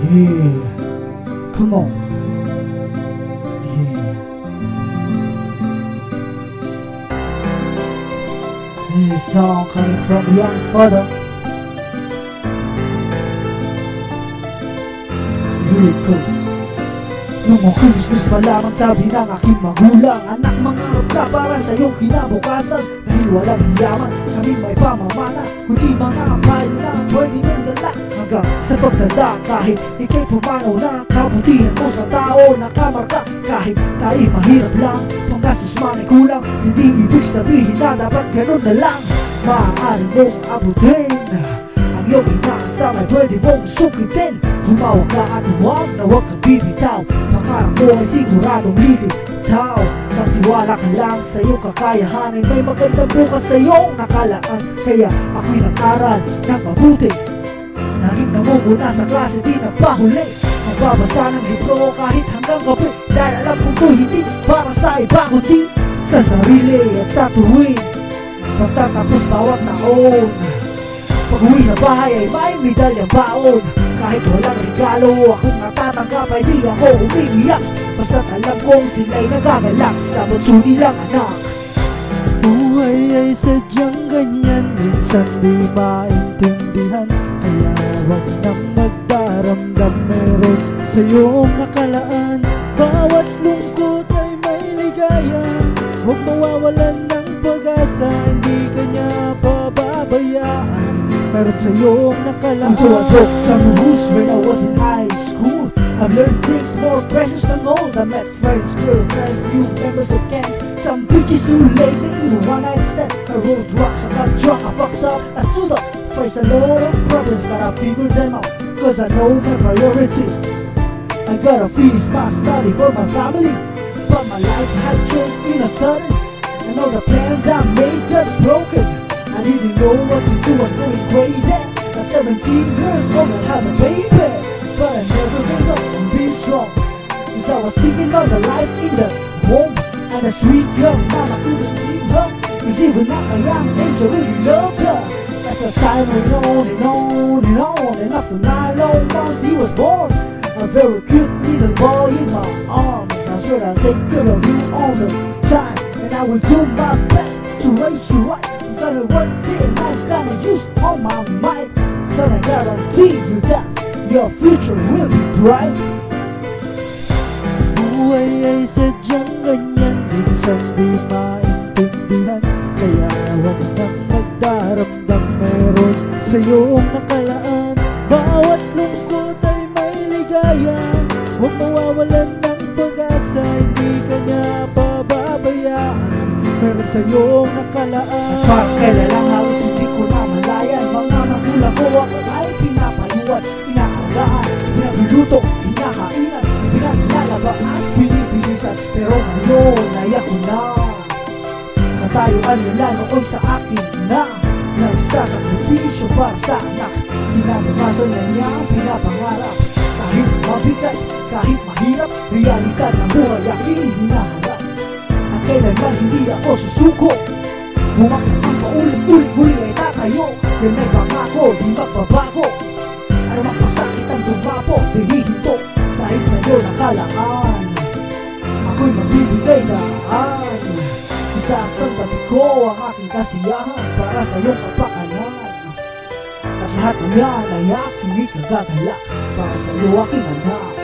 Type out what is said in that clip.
Yeah, come on. Yeah. This is a song coming from young father. Here it goes. Nung makinis pa lamang sabi ng aking magulang, anak, mangarap ka para sa iyong kinabukasan. Dahil walang hiyaman, kami may pamamana, kundi mga payo na pwede mong dala hanggang sa pagtanda. Kahit ikay pumanaw na, kabutihan mo sa tao nakamarka. Kahit tayo mahirap lang, panggastos man ay kulang, hindi ibig sabihin na dapat ganun na lang. Maaari mong abutin ang iyong inaasam ay pwede mong sukitin. Humawak ka at huwag na huwag kang bibitaw. Pangarap mo ay siguradong lilitaw. Magtiwala ka lang sa iyong kakayahan, ay may magandang bukas sa iyong nakalaan. Kaya ako'y nag-aral ng mabuti, naging namumuna sa klase, di nagpahuli. Magbabasa ng libro kahit hanggang gabi, dahil alam kong ito hindi para sa iba kundi sa sarili at sa tuwing pagtatapos bawat taon. Pag-uwi na bahay ay may medalyang baon. Kahit walang regalo akong natatanggap ay di ako umiiyak, basta't alam kong sila'y nagagalak sa bunso nilang anak. Buhay ay sadyang ganyan, minsan di maintindihan. Kaya wag nang magdaramdam, meron sa iyong nakalaan. Bawat lungkot ay may ligaya, huwag mawawalan ng pag-asa, hindi kanya pababayaan. Meron sa iyong nakalaan. So I broke some rules when I was in high school. I've learned things more precious than gold. I met friends, girls, friends, few members of gangs, some bitches who laid me in a one-night stand. I rolled drugs, I got drunk, I fucked up, I stood up, faced a lot of problems, but I figured them out, cause I know my priority. I gotta finish my study for my family, but my life had changed in a sudden, and all the plans I made got broken. I didn't know what to do, I'm going crazy. At 17 years old I have a baby, but I never gave up on being strong, cause I was thinking about the life in the home. And the sweet young mama couldn't leave her, cause even at my young age I really loved her. As the time went on and on and on, and after 9 long months he was born, a very cute little boy in my arms. I swear I'll take care of you all the time, and I will do my best to raise you right. I'm gonna work day and I'm gonna use all my might, so I guarantee you that your future will be bright. Buhay ay sadyang ganyan, minsan di maintindihan. Kaya wag nang magdaramdam, meron sa iyong nakalaan. Bawat lungkot ay may ligaya, huwag mawawalan ng pag-asa, hindi kanya pababayaan. Meron sa iyong nakalaan. Parang kailan lang halos hindi ko na malayan, mga magulang ko ako ay pinapayuan, inaalagaan, pinagluluto, pinakainan, pinaglalaba at binibilisan. Pero ngayon ay ako na, katayuan nila noon sa akin na nagsasakripisyo para sa anak. Kinabukasan na niya ang pinapangarap. Kahit mabigat, kahit mahirap, realidad ng buhay aking hinaharap. At kailanman hindi ako susuko, bumaksak ang paulit-ulit, muli ay tatayo. Yan ay pangako, di magbabago. Ano mang masakit ang dumapo, di hihinto, dahil sa'yo nakalaan. Ako'y magbibigay daan, isasantabi ko ang aking kasiyahan para sa iyong kapakanan. At lahat ng yan ay aking ikagagalak para sa iyo aking anak.